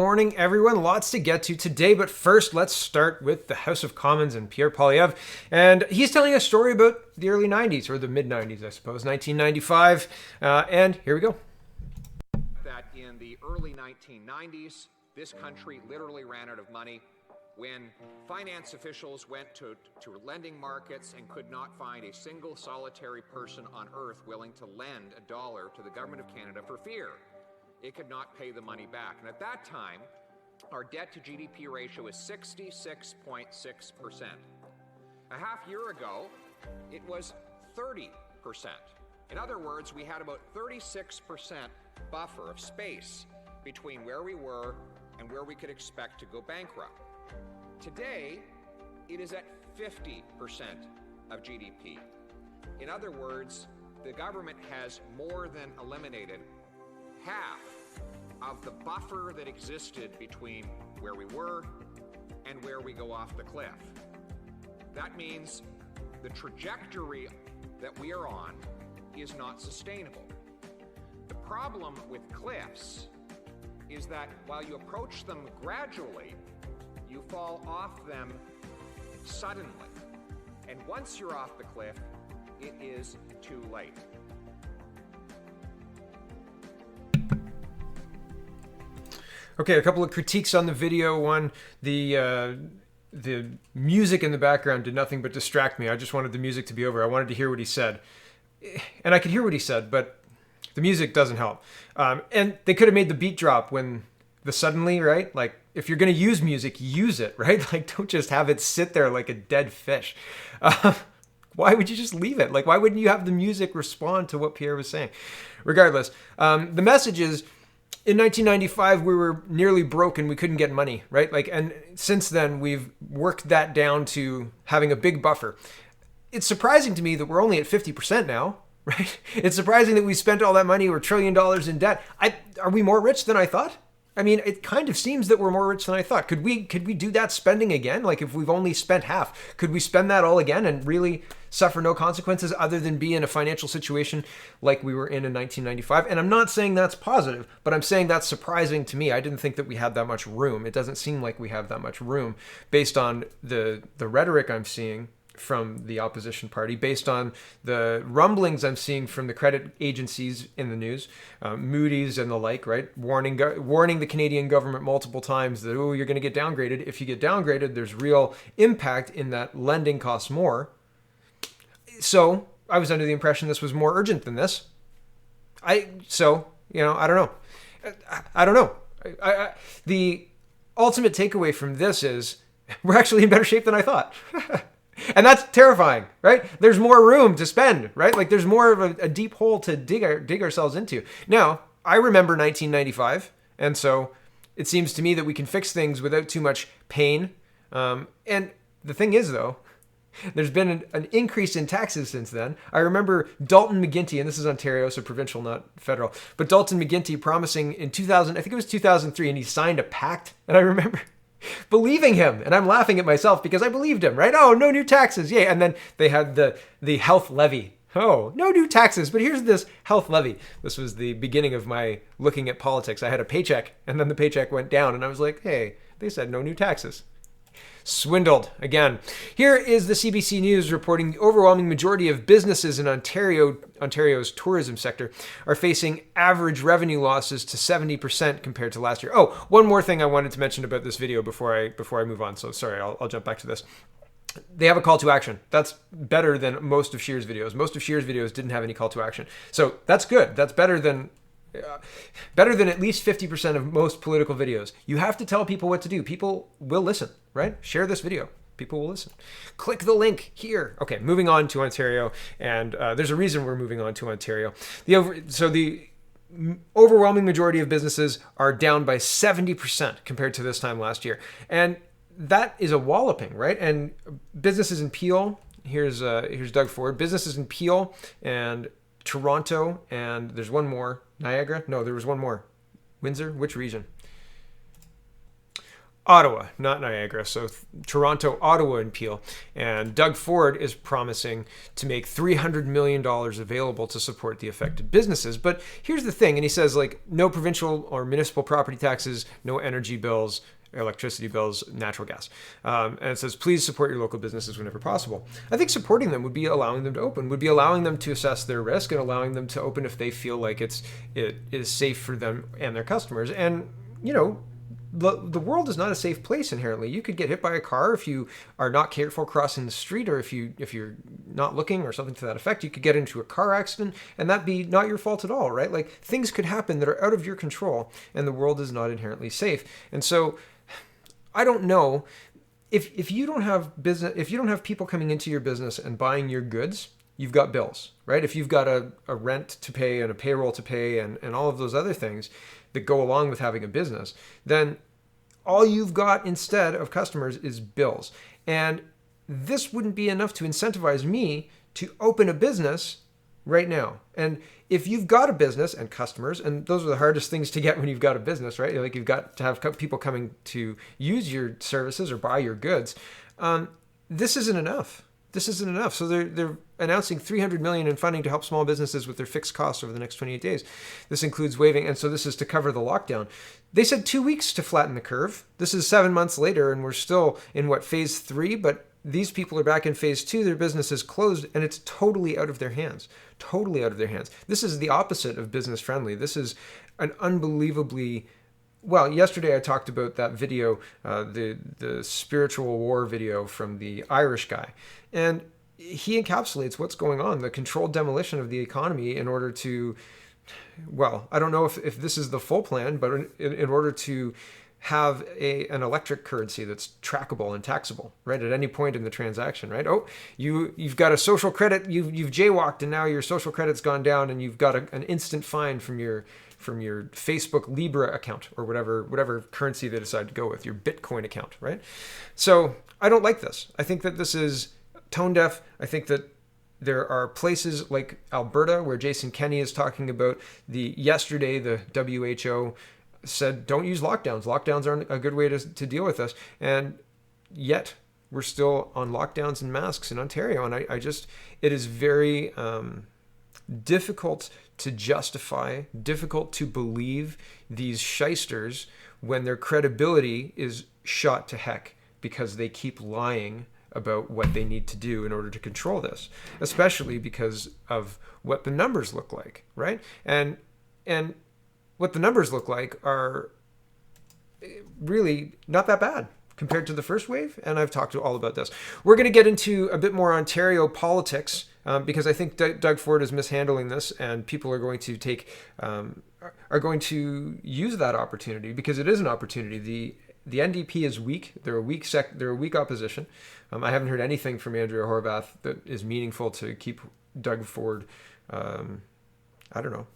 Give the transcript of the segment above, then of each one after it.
morning, everyone. Lots to get to today, but first, let's start with the House of Commons and Pierre Poilievre. And he's telling a story about the early 90s, or the mid-90s, I suppose, 1995. And here we go. That in the early 1990s, this country literally ran out of money when finance officials went to lending markets and could not find a single solitary person on earth willing to lend $1 to the government of Canada for fear it could not pay the money back. And at that time, our debt to GDP ratio was 66.6%. A half year ago, it was 30%. In other words, we had about 36% buffer of space between where we were and where we could expect to go bankrupt. Today, it is at 50% of GDP. In other words, the government has more than eliminated half of the buffer that existed between where we were and where we go off the cliff. That means the trajectory that we are on is not sustainable. The problem with cliffs is that while you approach them gradually, you fall off them suddenly. And once you're off the cliff, it is too late. Okay, a couple of critiques on the video. One, the music in the background did nothing but distract me. I just wanted the music to be over. I wanted to hear what he said. And I could hear what he said, but the music doesn't help. And they could have made the beat drop when the suddenly, right? Like, if you're going to use music, use it, right? Like, don't just have it sit there like a dead fish. Why would you just leave it? Like, why wouldn't you have the music respond to what Pierre was saying? Regardless, the message is, in 1995, we were nearly broke and we couldn't get money, right? Like, and since then, we've worked that down to having a big buffer. It's surprising to me that we're only at 50% now, right? It's surprising that we spent all that money. We're $1 trillion in debt. Are we more rich than I thought? I mean, it kind of seems that we're more rich than I thought. Could we do that spending again? Like, if we've only spent half, could we spend that all again and really suffer no consequences other than be in a financial situation like we were in 1995? And I'm not saying that's positive, but I'm saying that's surprising to me. I didn't think that we had that much room. It doesn't seem like we have that much room based on the rhetoric I'm seeing from the opposition party, based on the rumblings I'm seeing from the credit agencies in the news, Moody's and the like, right? Warning the Canadian government multiple times that, oh, you're going to get downgraded. If you get downgraded, there's real impact in that lending costs more. So I was under the impression this was more urgent than this. I don't know. The ultimate takeaway from this is we're actually in better shape than I thought. And that's terrifying, right? There's more room to spend, right? Like, there's more of a deep hole to dig ourselves into. Now, I remember 1995, and so it seems to me that we can fix things without too much pain. And the thing is, though, there's been an increase in taxes since then. I remember Dalton McGuinty, and this is Ontario, so provincial, not federal, but Dalton McGuinty promising in 2000, I think it was 2003, and he signed a pact, and I remember believing him, and I'm laughing at myself because I believed him, right? Oh, no new taxes, yay! And then they had the health levy. Oh, no new taxes, but here's this health levy. This was the beginning of my looking at politics. I had a paycheck, and then the paycheck went down, and I was like, hey, they said no new taxes. Swindled again. Here is the CBC News reporting the overwhelming majority of businesses in Ontario's tourism sector are facing average revenue losses to 70% compared to last year. Oh, one more thing I wanted to mention about this video before I move on. So sorry, I'll jump back to this. They have a call to action. That's better than most of Scheer's videos. Most of Scheer's videos didn't have any call to action. So that's good. That's better than at least 50% of most political videos. You have to tell people what to do. People will listen, right? Share this video. People will listen. Click the link here. Okay, moving on to Ontario. And there's a reason we're moving on to Ontario. The overwhelming majority of businesses are down by 70% compared to this time last year. And that is a walloping, right? And businesses in Peel, here's Doug Ford. Businesses in Peel and Toronto, and there's one more. Niagara? No, there was one more. Windsor? Which region? Ottawa, not Niagara. So Toronto, Ottawa, and Peel. And Doug Ford is promising to make $300 million available to support the affected businesses. But here's the thing, and he says, like, no provincial or municipal property taxes, no energy bills, electricity bills, natural gas. And it says, please support your local businesses whenever possible. I think supporting them would be allowing them to open, would be allowing them to assess their risk and allowing them to open if they feel like it is safe for them and their customers. And, you know, the world is not a safe place inherently. You could get hit by a car if you are not careful crossing the street, or if you're not looking or something to that effect. You could get into a car accident and that be not your fault at all, right? Like, things could happen that are out of your control, and the world is not inherently safe. And so I don't know if you don't have business, if you don't have people coming into your business and buying your goods, you've got bills, right? If you've got a rent to pay and a payroll to pay and all of those other things that go along with having a business, then all you've got instead of customers is bills. And this wouldn't be enough to incentivize me to open a business right now. And if you've got a business and customers, and those are the hardest things to get when you've got a business, right? Like, you've got to have people coming to use your services or buy your goods. This isn't enough. This isn't enough. So they're announcing $300 million in funding to help small businesses with their fixed costs over the next 28 days. This includes waiving, and so this is to cover the lockdown. They said 2 weeks to flatten the curve. This is 7 months later, and we're still in phase 3, but these people are back in phase 2. Their business is closed, and it's totally out of their hands. Totally out of their hands. This is the opposite of business friendly. This is an unbelievably... Well, yesterday I talked about that video, the spiritual war video from the Irish guy. And he encapsulates what's going on, the controlled demolition of the economy in order to, well, I don't know if this is the full plan, but in order to have an electric currency that's trackable and taxable, right, at any point in the transaction, right? Oh, you've got a social credit, you've jaywalked, and now your social credit's gone down, and you've got an instant fine from your Facebook Libra account, or whatever currency they decide to go with, your Bitcoin account, right? So I don't like this. I think that this is tone deaf. I think that there are places like Alberta where Jason Kenney is talking about yesterday the WHO said, don't use lockdowns. Lockdowns aren't a good way to deal with this. And yet we're still on lockdowns and masks in Ontario. And it is very difficult to justify, difficult to believe these shysters when their credibility is shot to heck because they keep lying about what they need to do in order to control this, especially because of what the numbers look like, right? And what the numbers look like are really not that bad compared to the first wave, and I've talked all about this. We're going to get into a bit more Ontario politics because I think Doug Ford is mishandling this, and people are going to are going to use that opportunity because it is an opportunity. The NDP is weak. They're a weak opposition. I haven't heard anything from Andrea Horwath that is meaningful to keep Doug Ford, I don't know,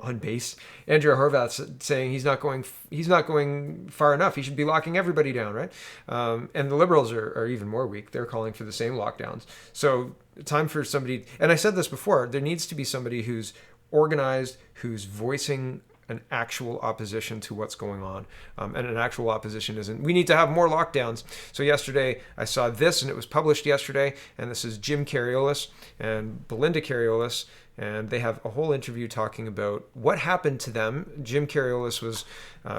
on base. Andrea Horwath's saying he's not going far enough. He should be locking everybody down, right? And the Liberals are even more weak. They're calling for the same lockdowns. So time for somebody, and I said this before, there needs to be somebody who's organized, who's voicing an actual opposition to what's going on. And an actual opposition isn't, we need to have more lockdowns. So yesterday I saw this, and it was published yesterday, and this is Jim Cariolis and Belinda Cariolis, and they have a whole interview talking about what happened to them. Jim Cariolis was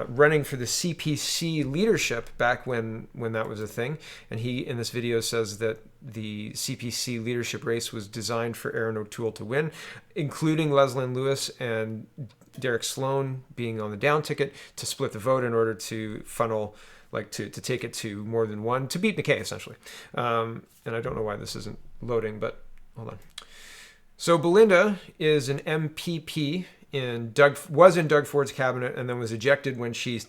running for the CPC leadership back when that was a thing, and he, in this video, says that the CPC leadership race was designed for Aaron O'Toole to win, including Leslyn Lewis and Derek Sloan being on the down ticket to split the vote in order to funnel, like to take it to more than one, to beat McKay, essentially. And I don't know why this isn't loading, but hold on. So Belinda is an MPP was in Doug Ford's cabinet, and then was ejected when she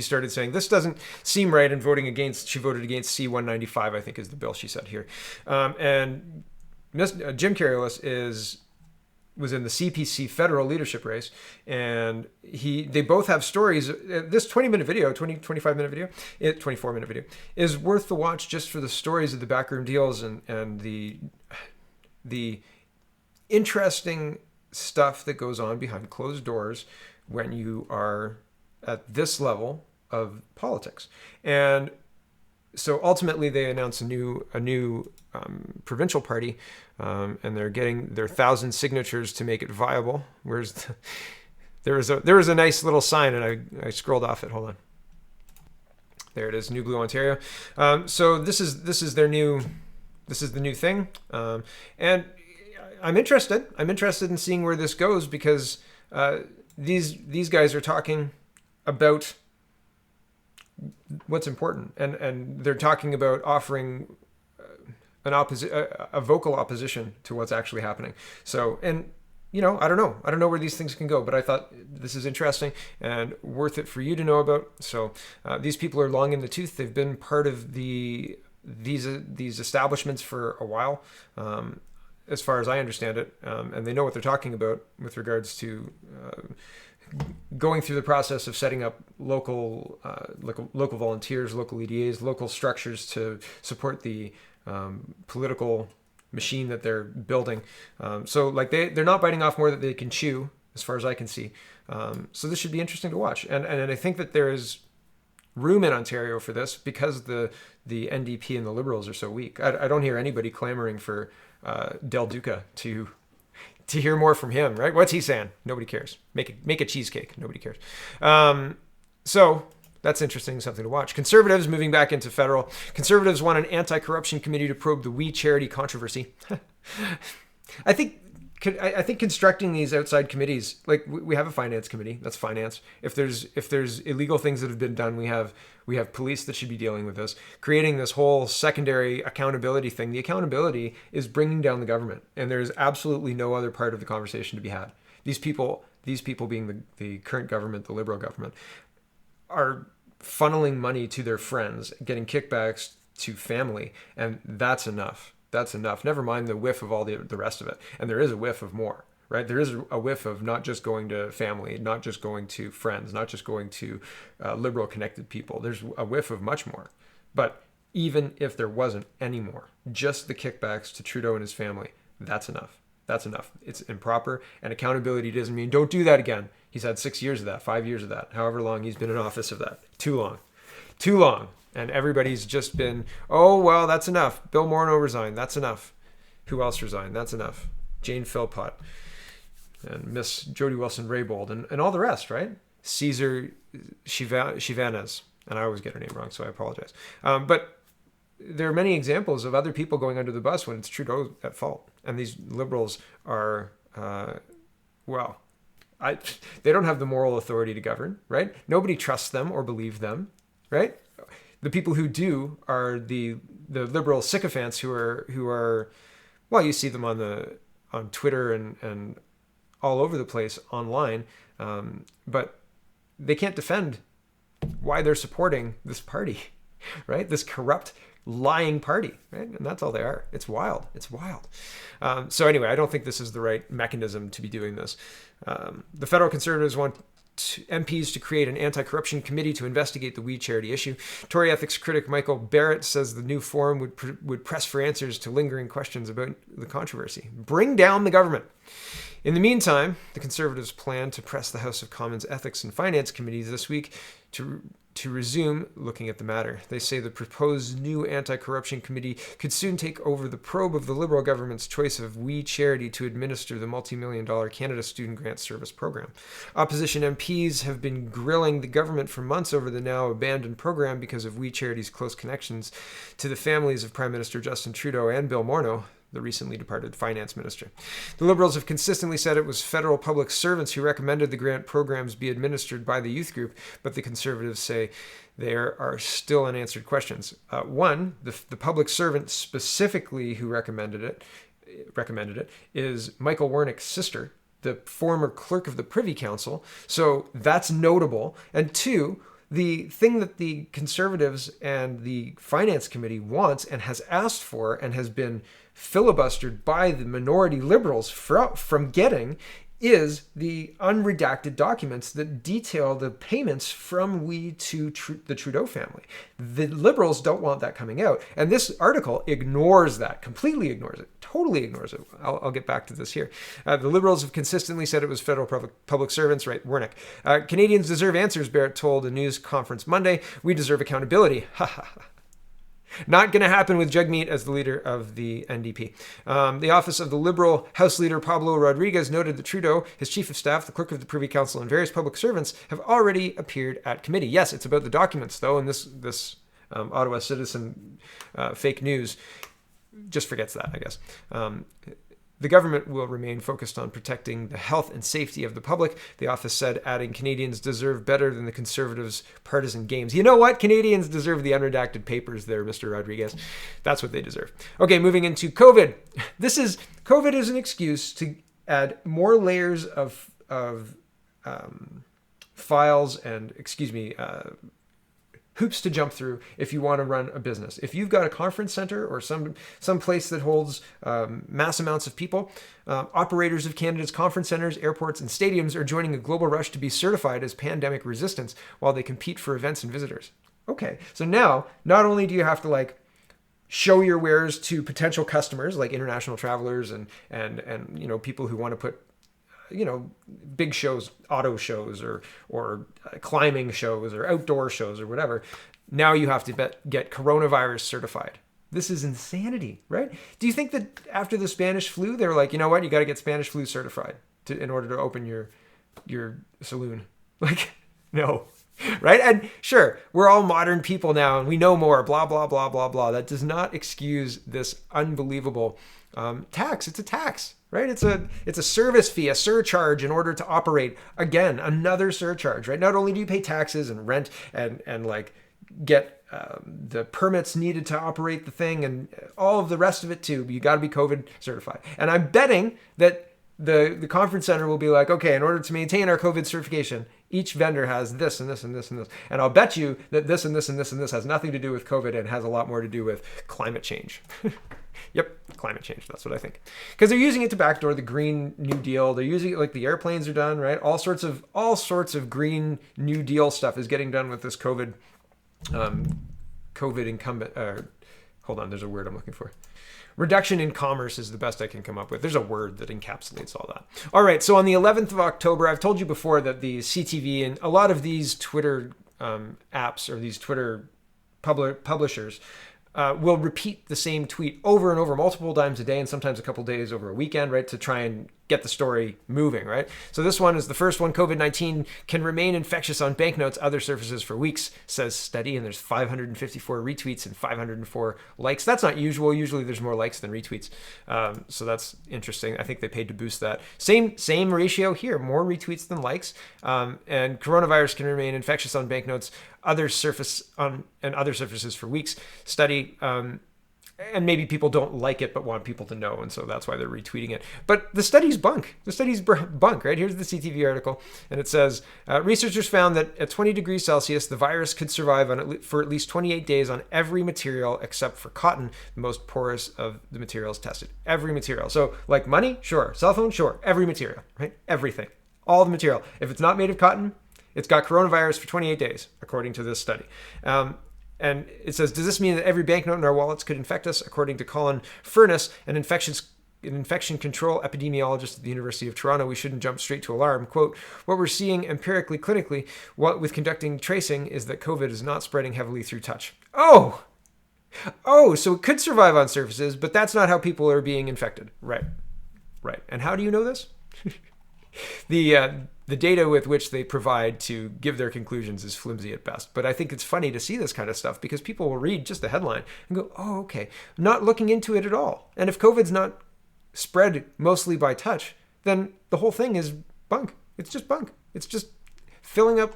started saying this doesn't seem right, and she voted against C-195, I think is the bill she said here. And Jim Cariolis was in the CPC federal leadership race, and they both have stories. This 25-minute video, 24-minute video is worth the watch just for the stories of the backroom deals and the interesting stuff that goes on behind closed doors when you are at this level politics. And so ultimately they announced a new provincial party, and they're getting their 1,000 signatures to make it viable. There was a nice little sign, and I scrolled off it. Hold on. There it is, New Blue Ontario. So this is the new thing, and I'm interested. I'm interested in seeing where this goes, because these guys are talking about what's important, and they're talking about offering a vocal opposition to what's actually happening. So, and I don't know where these things can go, but I thought this is interesting and worth it for you to know about. So these people are long in the tooth. They've been part of these establishments for a while, as far as I understand it, and they know what they're talking about with regards to going through the process of setting up local volunteers, local EDAs, local structures to support the political machine that they're building. So like they're not biting off more than they can chew, as far as I can see. So this should be interesting to watch. And I think that there is room in Ontario for this, because the NDP and the Liberals are so weak. I don't hear anybody clamoring for Del Duca to hear more from him, right? What's he saying? Nobody cares. Make a cheesecake. Nobody cares. So that's interesting, something to watch. Conservatives moving back into federal. Conservatives want an anti-corruption committee to probe the We Charity controversy. I think constructing these outside committees, like we have a finance committee, that's finance. If there's illegal things that have been done, we have police that should be dealing with this. Creating this whole secondary accountability thing. The accountability is bringing down the government, and there's absolutely no other part of the conversation to be had. These people being the current government, the Liberal government, are funneling money to their friends, getting kickbacks to family, and that's enough. That's enough. Never mind the whiff of all the rest of it. And there is a whiff of more, right? There is a whiff of not just going to family, not just going to friends, not just going to liberal connected people. There's a whiff of much more. But even if there wasn't any more, just the kickbacks to Trudeau and his family, that's enough. That's enough. It's improper, and accountability doesn't mean don't do that again. He's had 6 years of that, 5 years of that, however long he's been in office of that. Too long. And everybody's just been, oh, well, that's enough. Bill Morneau resigned. That's enough. Who else resigned? That's enough. Jane Philpott and Miss Jody Wilson-Raybould and all the rest, right? Cesar Chivanez. And I always get her name wrong, so I apologize. But there are many examples of other people going under the bus when it's Trudeau at fault. And these Liberals are, they don't have the moral authority to govern, right? Nobody trusts them or believes them, right? The people who do are the Liberal sycophants who are, well, you see them on Twitter and all over the place online, but they can't defend why they're supporting this party, right? This corrupt, lying party, right? And that's all they are. It's wild. So anyway, I don't think this is the right mechanism to be doing this. The federal Conservatives want MPs to create an anti-corruption committee to investigate the We Charity issue. Tory ethics critic Michael Barrett says the new forum would press for answers to lingering questions about the controversy. Bring down the government. In the meantime, the Conservatives plan to press the House of Commons Ethics and Finance Committees this week to resume looking at the matter. They say the proposed new anti-corruption committee could soon take over the probe of the Liberal government's choice of We Charity to administer the multi-million-dollar Canada Student Grant Service program. Opposition MPs have been grilling the government for months over the now abandoned program because of We Charity's close connections to the families of Prime Minister Justin Trudeau and Bill Morneau, the recently departed finance minister. The Liberals have consistently said it was federal public servants who recommended the grant programs be administered by the youth group, but the Conservatives say there are still unanswered questions. One, the public servant specifically who recommended it is Michael Wernick's sister, the former clerk of the Privy Council. So that's notable. And two, the thing that the Conservatives and the Finance Committee wants and has asked for and has been filibustered by the minority Liberals from getting is the unredacted documents that detail the payments from we to the Trudeau family. The Liberals don't want that coming out. And this article ignores that, completely ignores it, totally ignores it. I'll get back to this here. The Liberals have consistently said it was federal public servants, right? Wernick. Canadians deserve answers, Barrett told a news conference Monday. We deserve accountability. Ha ha ha. Not going to happen with Jagmeet as the leader of the NDP. The office of the Liberal House Leader Pablo Rodriguez noted that Trudeau, his chief of staff, the clerk of the Privy Council, and various public servants have already appeared at committee. Yes, it's about the documents, though, and this Ottawa Citizen fake news just forgets that, I guess. The government will remain focused on protecting the health and safety of the public, the office said, adding Canadians deserve better than the Conservatives' partisan games. You know what? Canadians deserve the unredacted papers there, Mr. Rodriguez. That's what they deserve. Okay, moving into COVID. COVID is an excuse to add more layers of files and, hoops to jump through if you want to run a business. If you've got a conference center or some place that holds mass amounts of people, operators of Canada's conference centers, airports, and stadiums are joining a global rush to be certified as pandemic resistant while they compete for events and visitors. Okay, so now not only do you have to show your wares to potential customers like international travelers and people who want to put big shows, auto shows or climbing shows or outdoor shows or whatever. Now you have to get coronavirus certified. This is insanity, right? Do you think that after the Spanish flu, they were like, you know what, you got to get Spanish flu certified in order to open your saloon? No, right? And sure, we're all modern people now and we know more, blah, blah, blah, blah, blah. That does not excuse this unbelievable tax. It's a tax. Right? It's a service fee, a surcharge in order to operate. Again, another surcharge, right? Not only do you pay taxes and rent and get the permits needed to operate the thing and all of the rest of it too, but you got to be COVID certified. And I'm betting that the conference center will be like, okay, in order to maintain our COVID certification, each vendor has this and this and this and this. And I'll bet you that this and this and this and this has nothing to do with COVID and has a lot more to do with climate change. Yep, climate change. That's what I think. Because they're using it to backdoor the Green New Deal. They're using it like the airplanes are done, right? All sorts of Green New Deal stuff is getting done with this COVID incumbent. Hold on, there's a word I'm looking for. Reduction in commerce is the best I can come up with. There's a word that encapsulates all that. All right, so on the 11th of October, I've told you before that the CTV and a lot of these Twitter apps or these Twitter publishers will repeat the same tweet over and over multiple times a day and sometimes a couple days over a weekend, right, to try and get the story moving, right? So this one is the first one. COVID-19 can remain infectious on banknotes, other surfaces for weeks, says study, and there's 554 retweets and 504 likes. That's not usual. Usually there's more likes than retweets. So that's interesting. I think they paid to boost that. Same ratio here, more retweets than likes. And coronavirus can remain infectious on banknotes, other surfaces for weeks. Study, and maybe people don't like it but want people to know, and so that's why they're retweeting it. But the study's bunk. The study's bunk, right? Here's the CTV article, and it says, researchers found that at 20 degrees Celsius, the virus could survive for at least 28 days on every material except for cotton, the most porous of the materials tested. Every material. So like money, sure. Cell phone, sure. Every material, right? Everything. All the material. If it's not made of cotton, it's got coronavirus for 28 days, according to this study. And it says, does this mean that every banknote in our wallets could infect us? According to Colin Furness, an infection control epidemiologist at the University of Toronto, we shouldn't jump straight to alarm. Quote, what we're seeing empirically, clinically, with conducting tracing is that COVID is not spreading heavily through touch. Oh, so it could survive on surfaces, but that's not how people are being infected. Right. And how do you know this? The data with which they provide to give their conclusions is flimsy at best. But I think it's funny to see this kind of stuff because people will read just the headline and go, oh, okay, not looking into it at all. And if COVID's not spread mostly by touch, then the whole thing is bunk. It's just bunk. It's just filling up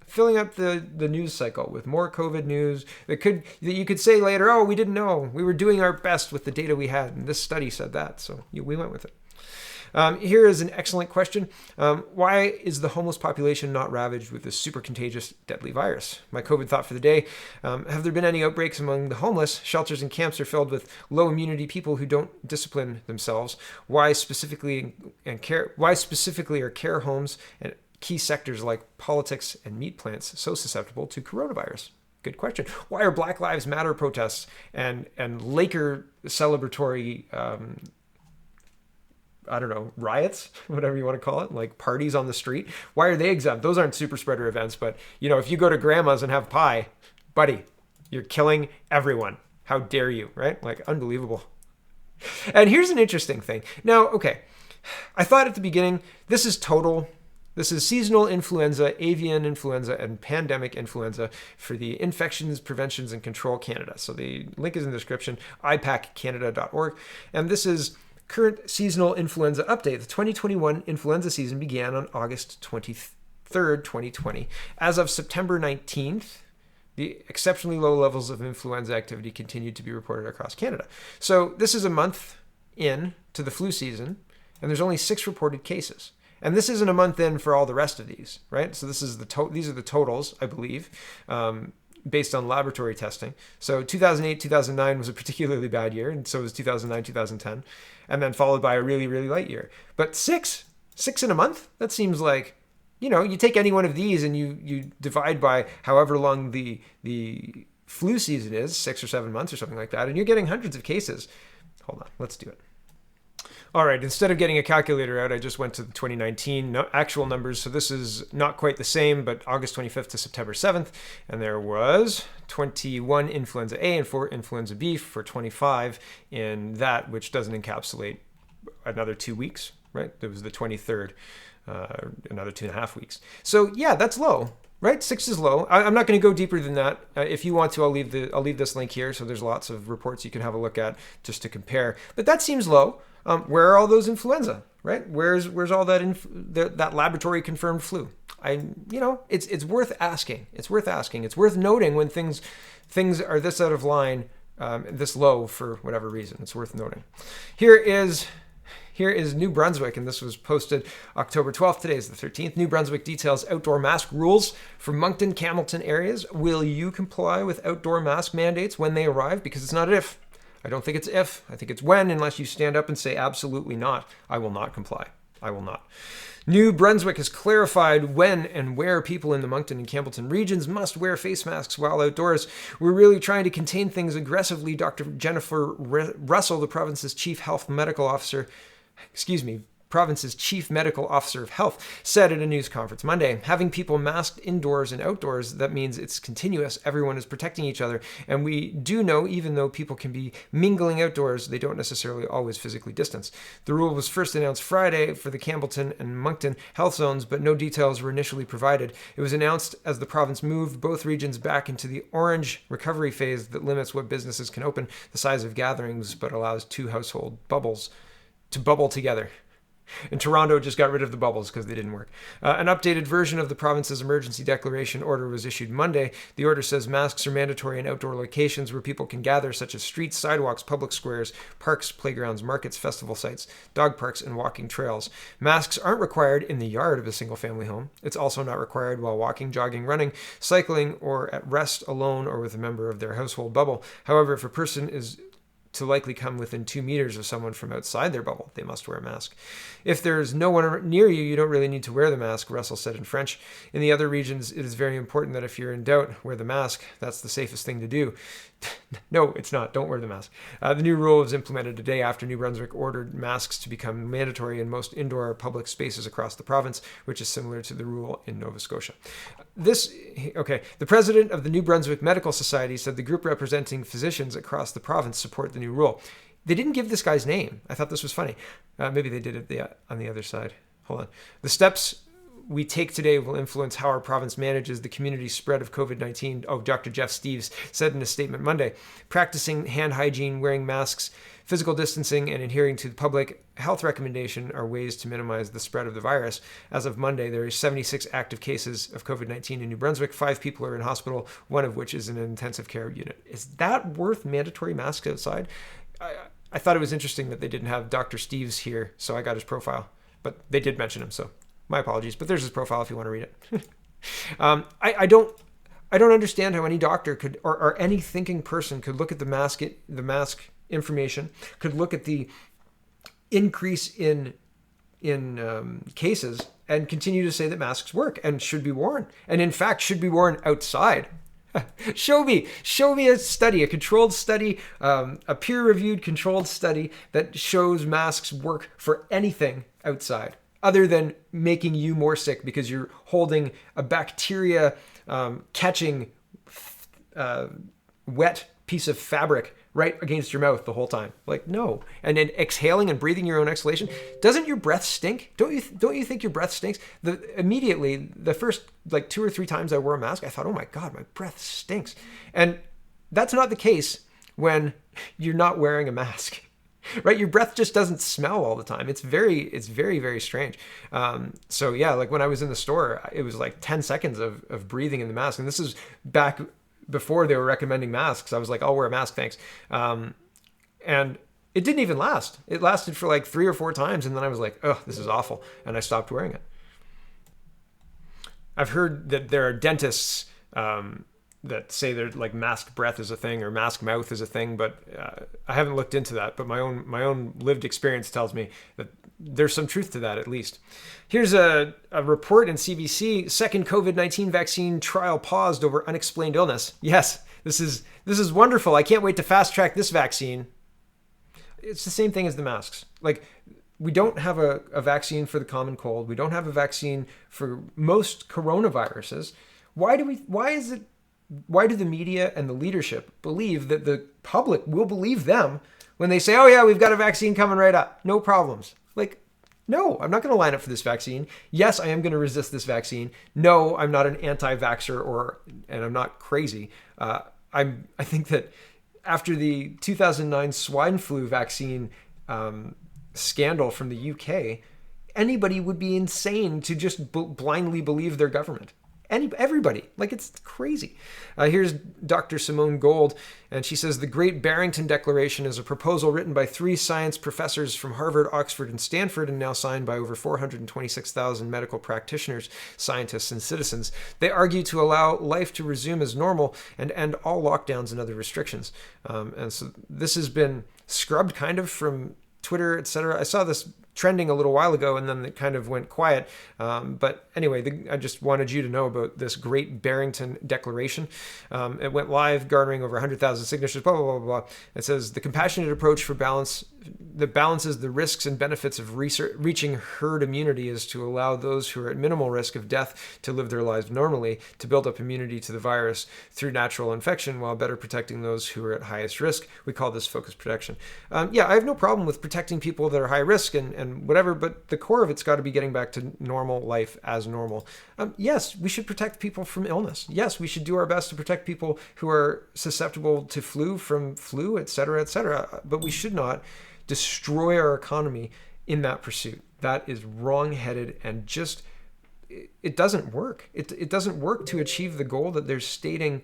the news cycle with more COVID news that you could say later, oh, we didn't know. We were doing our best with the data we had. And this study said that. So we went with it. Here is an excellent question. Why is the homeless population not ravaged with this super contagious, deadly virus? My COVID thought for the day. Have there been any outbreaks among the homeless? Shelters and camps are filled with low immunity people who don't discipline themselves. Why specifically are care homes and key sectors like politics and meat plants so susceptible to coronavirus? Good question. Why are Black Lives Matter protests and Laker celebratory riots, whatever you want to call it, like parties on the street, why are they exempt? Those aren't super spreader events, but if you go to grandma's and have pie, buddy, you're killing everyone. How dare you, right? Like, unbelievable. And here's an interesting thing. Now, okay, I thought at the beginning, this is seasonal influenza, avian influenza, and pandemic influenza for the Infections, Preventions, and Control Canada. So the link is in the description, ipaccanada.org. And this is current seasonal influenza update. The 2021 influenza season began on August 23rd, 2020. As of September 19th, the exceptionally low levels of influenza activity continued to be reported across Canada. So this is a month in to the flu season, and there's only 6 reported cases. And this isn't a month in for all the rest of these, right? So this is these are the totals, I believe, based on laboratory testing. So 2008, 2009 was a particularly bad year, and so was 2009, 2010, and then followed by a really, really light year. But six in a month? That seems like, you take any one of these and you divide by however long the flu season is, 6 or 7 months or something like that, and you're getting hundreds of cases. Hold on, let's do it. All right, instead of getting a calculator out, I just went to the 2019 actual numbers. So this is not quite the same, but August 25th to September 7th. And there was 21 influenza A and 4 influenza B for 25 in that, which doesn't encapsulate another 2 weeks, right? There was the 23rd, another 2.5 weeks. So yeah, that's low. Right, 6 is low. I'm not going to go deeper than that. If you want to, I'll leave this link here. So there's lots of reports you can have a look at just to compare. But that seems low. Where are all those influenza? Right? Where's all that laboratory confirmed flu? It's worth asking. It's worth asking. It's worth noting when things are this out of line, this low for whatever reason. It's worth noting. Here is New Brunswick, and this was posted October 12th. Today is the 13th. New Brunswick details outdoor mask rules for Moncton, Campbellton areas. Will you comply with outdoor mask mandates when they arrive? Because it's not if. I don't think it's if. I think it's when, unless you stand up and say absolutely not. I will not comply. I will not. New Brunswick has clarified when and where people in the Moncton and Campbellton regions must wear face masks while outdoors. We're really trying to contain things aggressively, Dr. Jennifer Russell, the province's chief medical officer of health, said at a news conference Monday. Having people masked indoors and outdoors, that means it's continuous. Everyone is protecting each other. And we do know, even though people can be mingling outdoors, they don't necessarily always physically distance. The rule was first announced Friday for the Campbellton and Moncton health zones, but no details were initially provided. It was announced as the province moved both regions back into the orange recovery phase that limits what businesses can open, the size of gatherings, but allows 2 household bubbles to bubble together. And Toronto just got rid of the bubbles because they didn't work. An updated version of the province's emergency declaration order was issued Monday. The order says masks are mandatory in outdoor locations where people can gather, such as streets, sidewalks, public squares, parks, playgrounds, markets, festival sites, dog parks, and walking trails. Masks aren't required in the yard of a single-family home. It's also not required while walking, jogging, running, cycling, or at rest alone or with a member of their household bubble. However, if a person is to likely come within 2 meters of someone from outside their bubble, they must wear a mask. If there's no one near you, you don't really need to wear the mask, Russell said in French. In the other regions, it is very important that if you're in doubt, wear the mask. That's the safest thing to do. No, it's not. Don't wear the mask. The new rule was implemented a day after New Brunswick ordered masks to become mandatory in most indoor public spaces across the province, which is similar to the rule in Nova Scotia. The president of the New Brunswick Medical Society said the group representing physicians across the province support the new rule. They didn't give this guy's name. I thought this was funny. Maybe they did it on the other side. Hold on. The steps we take today will influence how our province manages the community spread of COVID-19, Dr. Jeff Steeves said in a statement Monday. Practicing hand hygiene, wearing masks, physical distancing, and adhering to the public health recommendation are ways to minimize the spread of the virus. As of Monday, there are 76 active cases of COVID-19 in New Brunswick. 5 people are in hospital, one of which is in an intensive care unit. Is that worth mandatory masks outside? I thought it was interesting that they didn't have Dr. Steves here, so I got his profile. But they did mention him, so my apologies. But there's his profile if you want to read it. I don't understand how any doctor could, or any thinking person could look at the mask information, could look at the increase in cases and continue to say that masks work and should be worn, and in fact should be worn outside. Show me a study, a controlled study, a peer-reviewed controlled study that shows masks work for anything outside other than making you more sick because you're holding a bacteria catching wet piece of fabric right against your mouth the whole time. Like, no. And then exhaling and breathing your own exhalation. Doesn't your breath stink? Don't you think your breath stinks? Immediately, the first like 2 or 3 times I wore a mask, I thought, oh my God, my breath stinks. And that's not the case when you're not wearing a mask. Right? Your breath just doesn't smell all the time. It's very, very strange. So yeah, like when I was in the store, it was like 10 seconds of breathing in the mask. And this is back before they were recommending masks. I was like, I'll wear a mask, thanks. And it didn't even last. It lasted for like 3 or 4 times. And then I was like, oh, this is awful. And I stopped wearing it. I've heard that there are dentists that say that like mask breath is a thing or mask mouth is a thing, but I haven't looked into that. But my own lived experience tells me that there's some truth to that at least. Here's a report in CBC: second COVID-19 vaccine trial paused over unexplained illness. Yes, this is wonderful. I can't wait to fast track this vaccine. It's the same thing as the masks. Like, we don't have a vaccine for the common cold. We don't have a vaccine for most coronaviruses. Why do the media and the leadership believe that the public will believe them when they say, oh yeah, we've got a vaccine coming right up, no problems? Like, no, I'm not going to line up for this vaccine. Yes, I am going to resist this vaccine. No, I'm not an anti-vaxxer and I'm not crazy. I think that after the 2009 swine flu vaccine scandal from the UK, anybody would be insane to just blindly believe their government. Everybody. Like, it's crazy. Here's Dr. Simone Gold, and she says the Great Barrington Declaration is a proposal written by 3 science professors from Harvard, Oxford, and Stanford, and now signed by over 426,000 medical practitioners, scientists, and citizens. They argue to allow life to resume as normal and end all lockdowns and other restrictions. And so this has been scrubbed kind of from Twitter, etc. I saw this trending a little while ago, and then it kind of went quiet. But anyway, I just wanted you to know about this Great Barrington Declaration. It went live, garnering over 100,000 signatures, blah, blah, blah, blah. It says, the compassionate approach for balance that balances the risks and benefits of reaching herd immunity is to allow those who are at minimal risk of death to live their lives normally, to build up immunity to the virus through natural infection while better protecting those who are at highest risk. We call this focused protection. Yeah, I have no problem with protecting people that are high risk and whatever, but the core of it's got to be getting back to normal life as normal. Yes, we should protect people from illness. Yes, we should do our best to protect people who are susceptible to flu, et cetera, but we should not destroy our economy in that pursuit. That is wrong-headed and just, it doesn't work. It doesn't work to achieve the goal that they're stating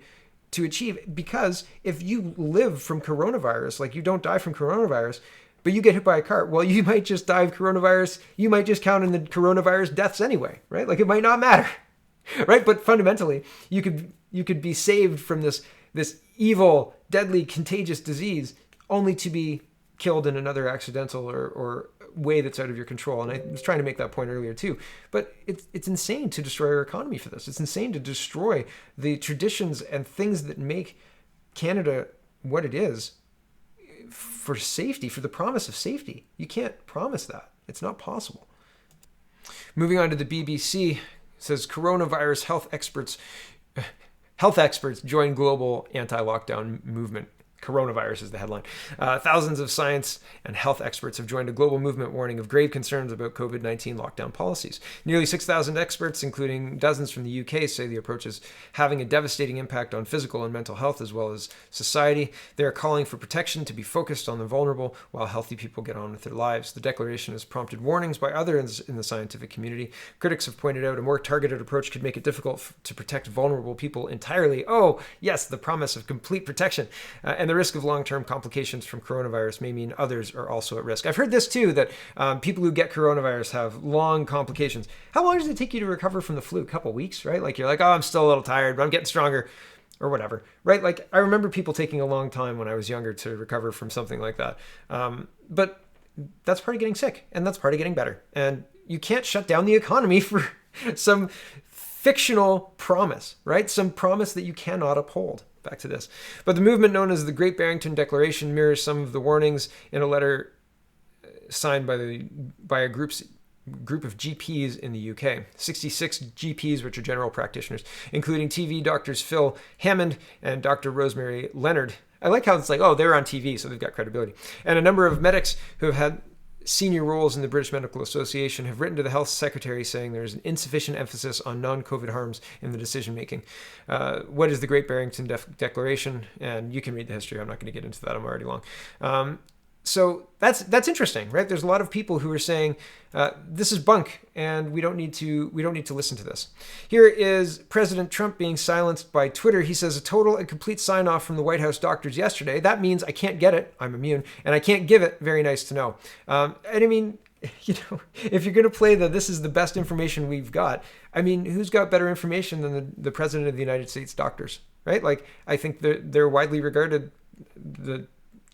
to achieve, because if you live from coronavirus, like you don't die from coronavirus, but you get hit by a car, well, you might just die of coronavirus. You might just count in the coronavirus deaths anyway, right? Like, it might not matter, right? But fundamentally, you could be saved from this evil, deadly, contagious disease only to be killed in another accidental or way that's out of your control. And I was trying to make that point earlier too. But it's insane to destroy our economy for this. It's insane to destroy the traditions and things that make Canada what it is for safety, for the promise of safety. You can't promise that. It's not possible. Moving on to the BBC, it says coronavirus health experts join global anti-lockdown movement. Coronavirus is the headline. Thousands of science and health experts have joined a global movement warning of grave concerns about COVID-19 lockdown policies. Nearly 6,000 experts, including dozens from the UK, say the approach is having a devastating impact on physical and mental health as well as society. They are calling for protection to be focused on the vulnerable while healthy people get on with their lives. The declaration has prompted warnings by others in the scientific community. Critics have pointed out a more targeted approach could make it difficult to protect vulnerable people entirely. Oh, yes, the promise of complete protection. And the risk of long-term complications from coronavirus may mean others are also at risk. I've heard this too, that people who get coronavirus have long complications. How long does it take you to recover from the flu? A couple weeks, right? Like you're like, oh, I'm still a little tired, but I'm getting stronger or whatever, right? Like I remember people taking a long time when I was younger to recover from something like that. But that's part of getting sick, and that's part of getting better. And you can't shut down the economy for some fictional promise, right? Some promise that you cannot uphold. Back to this. But the movement known as the Great Barrington Declaration mirrors some of the warnings in a letter signed by a group of GPs in the UK. 66 GPs, which are general practitioners, including TV doctors Phil Hammond and Dr. Rosemary Leonard. I like how it's like, oh, they're on TV, so they've got credibility. And a number of medics who have had senior roles in the British Medical Association have written to the Health Secretary saying there's an insufficient emphasis on non-COVID harms in the decision-making. What is the Great Barrington Declaration? And you can read the history. I'm not going to get into that. I'm already long. So that's interesting, right? There's a lot of people who are saying this is bunk, and we don't need to listen to this. Here is President Trump being silenced by Twitter. He says a total and complete sign-off from the White House doctors yesterday. That means I can't get it. I'm immune, and I can't give it. Very nice to know. And I mean, if you're going to play this is the best information we've got. I mean, who's got better information than the President of the United States doctors, right? Like I think they're widely regarded.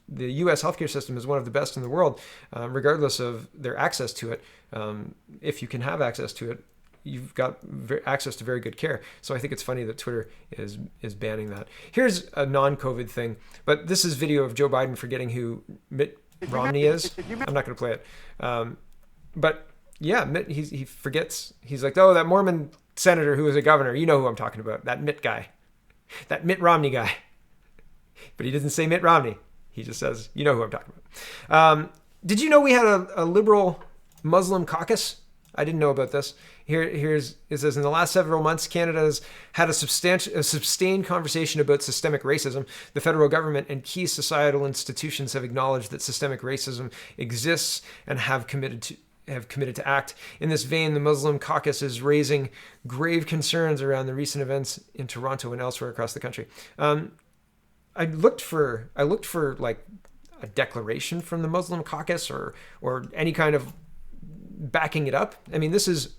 The U.S. healthcare system is one of the best in the world, regardless of their access to it. If you can have access to it, you've got access to very good care. So I think it's funny that Twitter is banning that. Here's a non-COVID thing, but this is video of Joe Biden forgetting who Mitt Romney is. I'm not going to play it. But yeah, Mitt, he forgets. He's like, oh, that Mormon senator who was a governor. You know who I'm talking about. That Mitt guy. That Mitt Romney guy. But he doesn't say Mitt Romney. He just says, you know who I'm talking about. Did you know we had a liberal Muslim caucus? I didn't know about this. It says, in the last several months, Canada has had a sustained conversation about systemic racism. The federal government and key societal institutions have acknowledged that systemic racism exists and have committed to act. In this vein, the Muslim caucus is raising grave concerns around the recent events in Toronto and elsewhere across the country. I looked for like a declaration from the Muslim caucus or any kind of backing it up. I mean, this is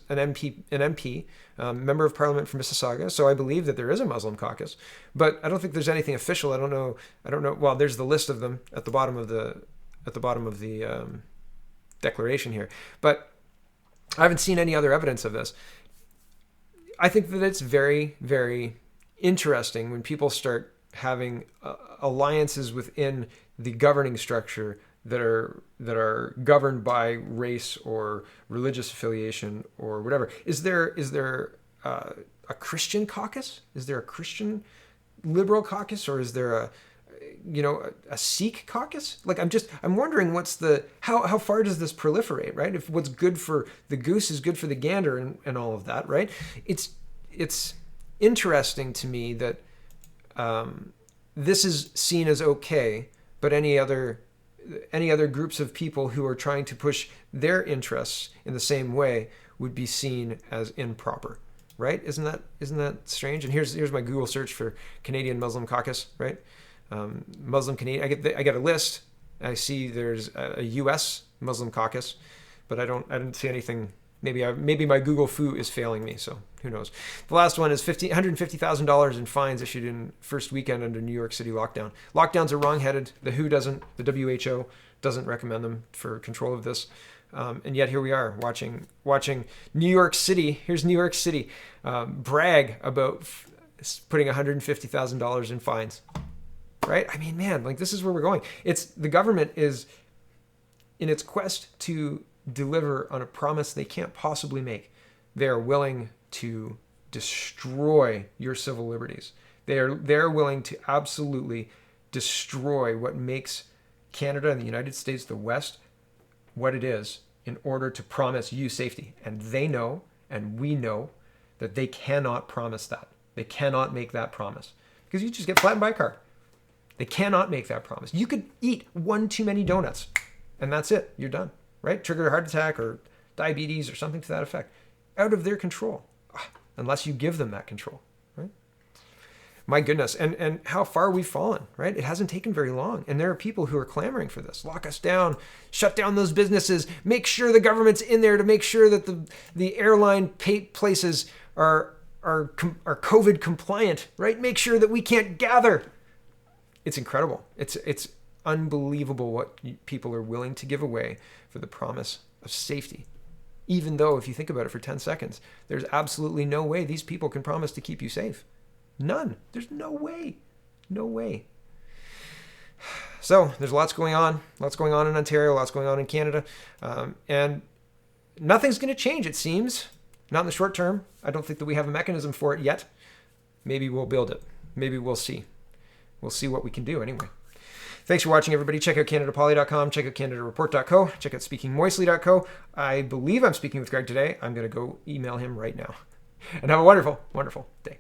an MP, member of Parliament from Mississauga. So I believe that there is a Muslim caucus, but I don't think there's anything official. I don't know. Well, there's the list of them at the bottom of the declaration here, but I haven't seen any other evidence of this. I think that it's very, very interesting when people start having alliances within the governing structure that are governed by race or religious affiliation or whatever. Is there a Christian caucus? Is there a Christian liberal caucus, or is there a Sikh caucus? Like I'm wondering how far does this proliferate, right? If what's good for the goose is good for the gander and all of that, right? It's interesting to me that this is seen as okay, but any other groups of people who are trying to push their interests in the same way would be seen as improper, right? Isn't that strange? And here's my Google search for Canadian Muslim caucus, right? Muslim Canadian. I get a list. I see there's a U.S. Muslim caucus, but I didn't see anything. Maybe my Google foo is failing me, so who knows. The last one is $150,000 in fines issued in first weekend under New York City lockdown. Lockdowns are wrong-headed. The WHO doesn't. The WHO doesn't recommend them for control of this. And yet here we are watching New York City. Here's New York City brag about putting $150,000 in fines. Right? I mean, man, like this is where we're going. The government is in its quest to deliver on a promise they can't possibly make. They are willing to destroy your civil liberties. They're willing to absolutely destroy what makes Canada and the United States, the West, what it is, in order to promise you safety. And they know, and we know, that they cannot promise that. They cannot make that promise because you just get flattened by a car. They cannot make that promise. You could eat one too many donuts and that's it. You're done. Right? Trigger a heart attack or diabetes or something to that effect. Out of their control. Unless you give them that control. Right? My goodness. And how far we've fallen, right? It hasn't taken very long. And there are people who are clamoring for this. Lock us down, shut down those businesses, make sure the government's in there to make sure that the airline places are COVID compliant, right? Make sure that we can't gather. It's incredible. It's unbelievable what people are willing to give away for the promise of safety. Even though, if you think about it for 10 seconds, there's absolutely no way these people can promise to keep you safe. None. There's no way. No way. So there's lots going on. Lots going on in Ontario. Lots going on in Canada. And nothing's going to change, it seems. Not in the short term. I don't think that we have a mechanism for it yet. Maybe we'll build it. Maybe we'll see. We'll see what we can do anyway. Thanks for watching, everybody. Check out CanadaPoly.com. Check out CanadaReport.co. Check out SpeakingMoistly.co. I believe I'm speaking with Greg today. I'm going to go email him right now. And have a wonderful, wonderful day.